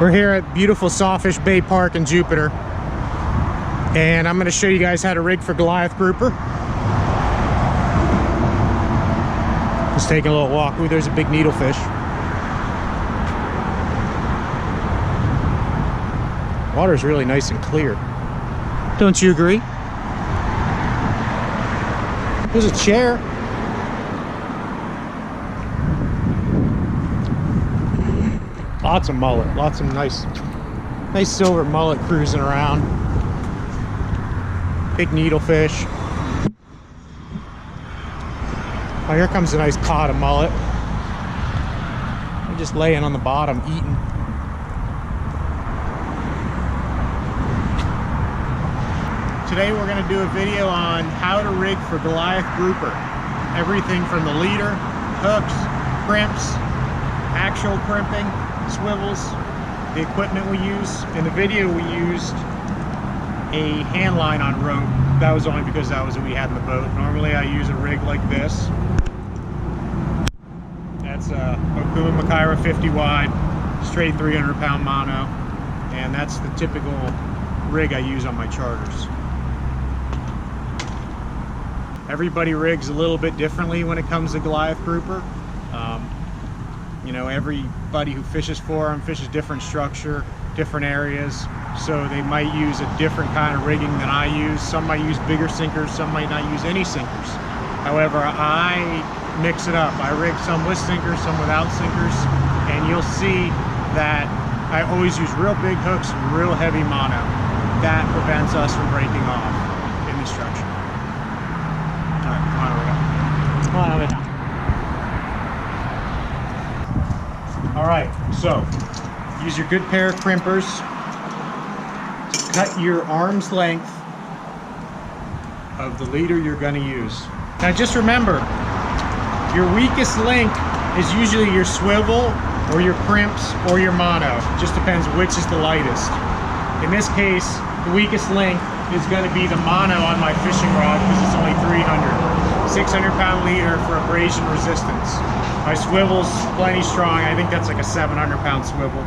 We're here at beautiful Sawfish Bay Park in Jupiter, and I'm going to show you guys how to rig for Goliath Grouper. Just taking a little walk. Ooh, there's a big needlefish. Water's really nice and clear. Don't you agree? There's a chair. Lots of mullet, lots of nice silver mullet cruising around. Big needlefish. Oh, here comes a nice pot of mullet. They're just laying on the bottom, eating. Today we're going to do a video on how to rig for Goliath Grouper. Everything from the leader, hooks, crimps, actual crimping, swivels, the equipment we use. In the video we used a handline on rope. That was only because that was what we had in the boat. Normally I use a rig like this. That's a Okuma Makaira 50 wide, straight 300-pound mono, and that's the typical rig I use on my charters. Everybody rigs a little bit differently when it comes to Goliath Grouper. You know, everybody who fishes for them fishes different structure, different areas, so they might use a different kind of rigging than I use. Some might use bigger sinkers, some might not use any sinkers. However, I mix it up. I rig some with sinkers, some without sinkers, and you'll see that I always use real big hooks and real heavy mono. That prevents us from breaking off in the structure. All right, come on over here. Come on over here. All right, so use your good pair of crimpers to cut your arm's length of the leader you're going to use. Now just remember, your weakest link is usually your swivel or your crimps or your mono. It just depends which is the lightest. In this case, the weakest link is going to be the mono on my fishing rod because it's only 300. 600-pound leader for abrasion resistance. My swivel's plenty strong. I think that's like a 700-pound swivel.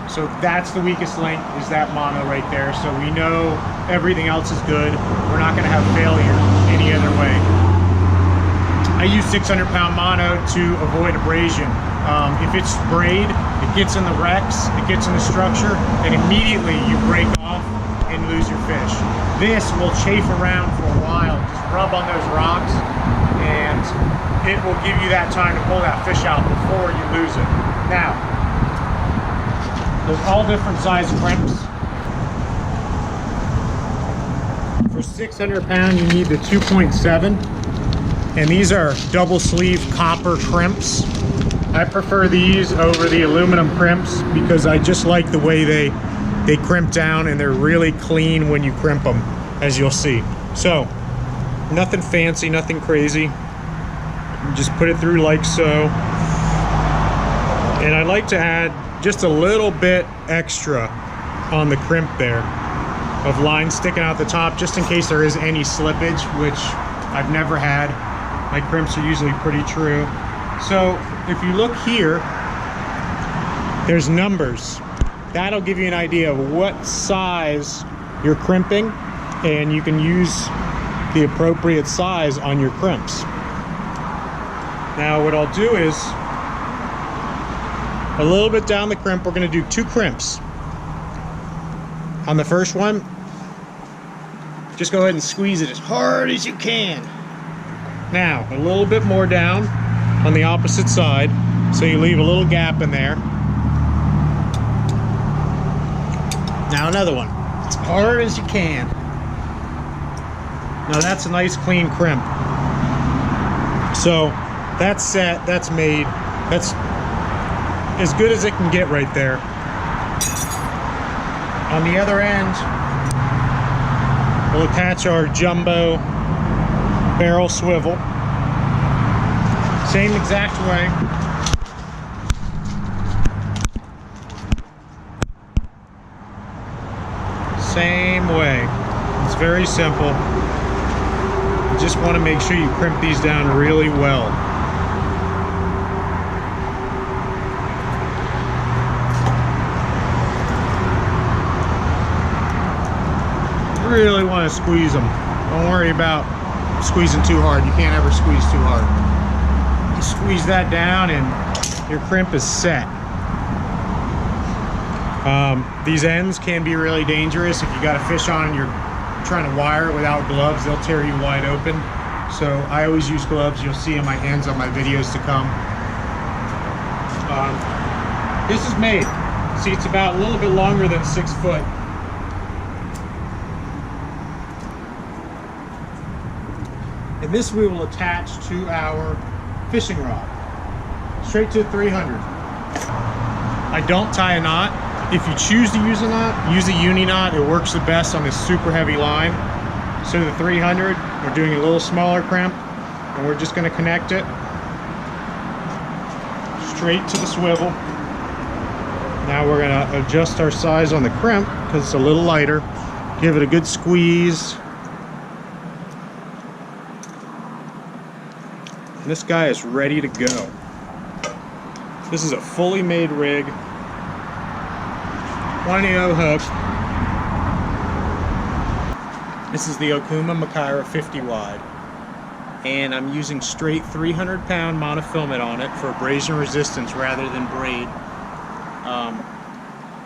So that's the weakest link, is that mono right there. So we know everything else is good. We're not going to have failure any other way. I use 600-pound mono to avoid abrasion. If it's sprayed, it gets in the wrecks, it gets in the structure, and immediately you break off and lose your fish. This will chafe around for a while. Just rub on those rocks and it will give you that time to pull that fish out before you lose it. Now, there's all different size crimps. For 600 pound you need the 2.7, and these are double sleeve copper crimps. I prefer these over the aluminum crimps because I just like the way they crimp down, and they're really clean when you crimp them, as you'll see. So, nothing fancy, nothing crazy. You just put it through like so. And I like to add just a little bit extra on the crimp there of line sticking out the top, just in case there is any slippage, which I've never had. My crimps are usually pretty true. So, if you look here, there's numbers. That'll give you an idea of what size you're crimping, and you can use the appropriate size on your crimps. Now what I'll do is, a little bit down the crimp, we're going to do 2 crimps. On the first one, just go ahead and squeeze it as hard as you can. Now, a little bit more down on the opposite side, so you leave a little gap in there. Now another one, as hard as you can. Now that's a nice clean crimp. So that's set, that's made, that's as good as it can get right there. On the other end, we'll attach our jumbo barrel swivel. Same exact way. Same way. It's very simple. You just want to make sure you crimp these down really well. really want to squeeze them. Don't worry about squeezing too hard. You can't ever squeeze too hard. You squeeze that down and your crimp is set. These ends can be really dangerous. If you got a fish on and you're trying to wire it without gloves, they'll tear you wide open. So I always use gloves. You'll see in my hands on my videos to come. This is made. See, it's about a little bit longer than 6 foot. And this we will attach to our fishing rod, straight to 300. I don't tie a knot. If you choose to use a knot, use a uni knot. It works the best on this super heavy line. So the 300, we're doing a little smaller crimp, and we're just going to connect it straight to the swivel. Now we're going to adjust our size on the crimp because it's a little lighter. Give it a good squeeze. And this guy is ready to go. This is a fully made rig. 20-0 hook. This is the Okuma Makaira 50 wide. And I'm using straight 300-pound monofilament on it for abrasion resistance rather than braid.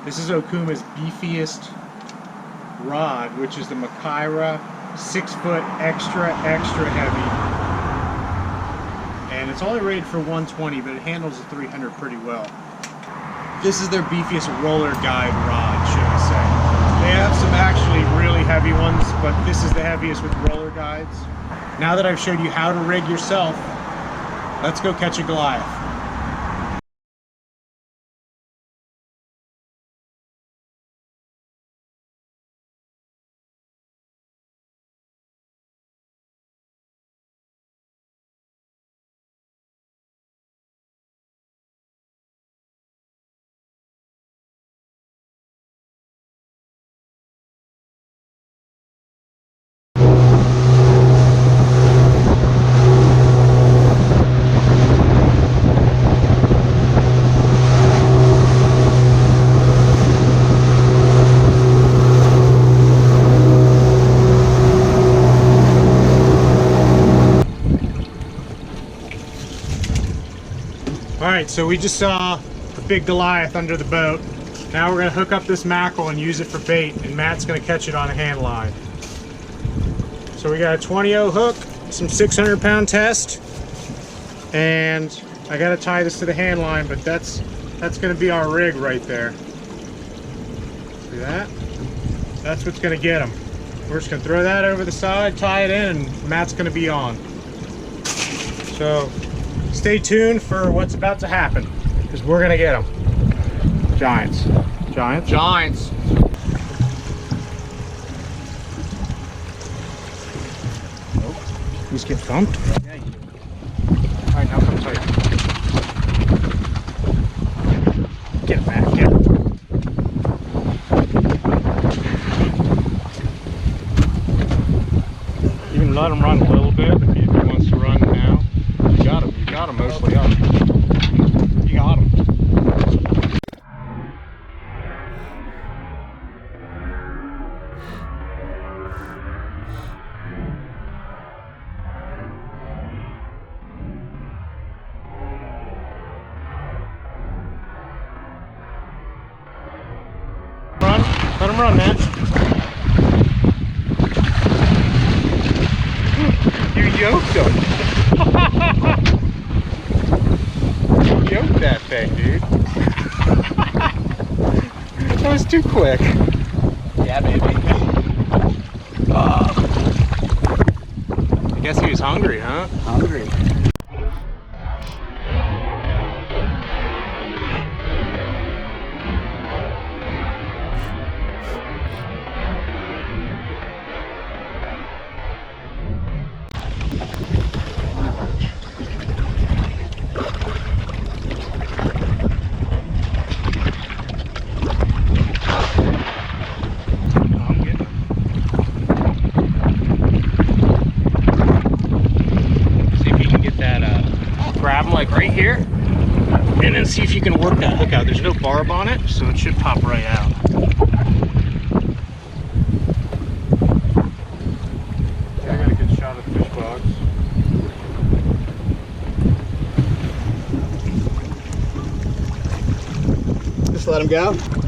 This is Okuma's beefiest rod, which is the Makaira 6 foot extra heavy. And it's only rated for 120, but it handles the 300 pretty well. This is their beefiest roller guide rod, should I say. They have some actually really heavy ones, but this is the heaviest with roller guides. Now that I've showed you how to rig yourself, let's go catch a Goliath. Alright, so we just saw the big Goliath under the boat. Now we're going to hook up this mackerel and use it for bait, and Matt's going to catch it on a hand line. So we got a 20-0 hook, some 600-pound test, and I got to tie this to the hand line, but that's going to be our rig right there. See that? That's what's going to get him. We're just going to throw that over the side, tie it in, and Matt's going to be on. So stay tuned for what's about to happen, because we're gonna get them. Giants. Giants? Giants. Oh, these get thumped? Yeah, you do. Alright, now come tight. Get him back, get him. You can let him run a little bit if he wants to run now. You got him. You got him mostly up. You got him. Run. Let him run, man. You yoked him. Yoked that thing, dude. That was too quick. Yeah, baby. I guess he was hungry, huh? Hungry. Like right here, and then see if you can work that hook out. There's no barb on it, so it should pop right out. let him go.